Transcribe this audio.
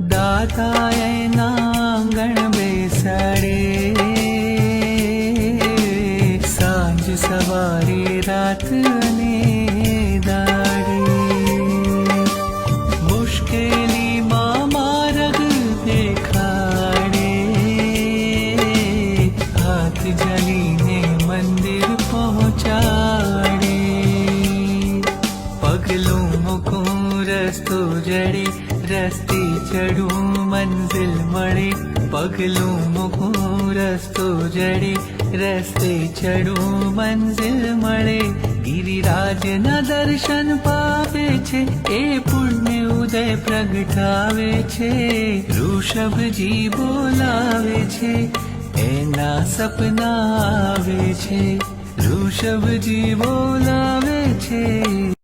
દાતા એના આંગણ બેસાડે, સાંજ સવારે રાત અને દાડે. મુશ્કેલીમાં માર્ગ દેખાડે, હાથ જલીને મંદિર પહોંચાડે. પગલું મૂકું રસ્તો જડે, રસ્તે ચડું મંઝિલ મળે. પગલું મૂકું રસ્તો જડે, રસ્તે ચડું મંઝિલ મળે. ગિરિરાજના દર્શન પાવે છે, એ પુણ્ય ઉદય પ્રગટાવે છે. ઋષભજી બોલાવે છે, એના સપના આવે છે. ઋષભજી બોલાવે છે.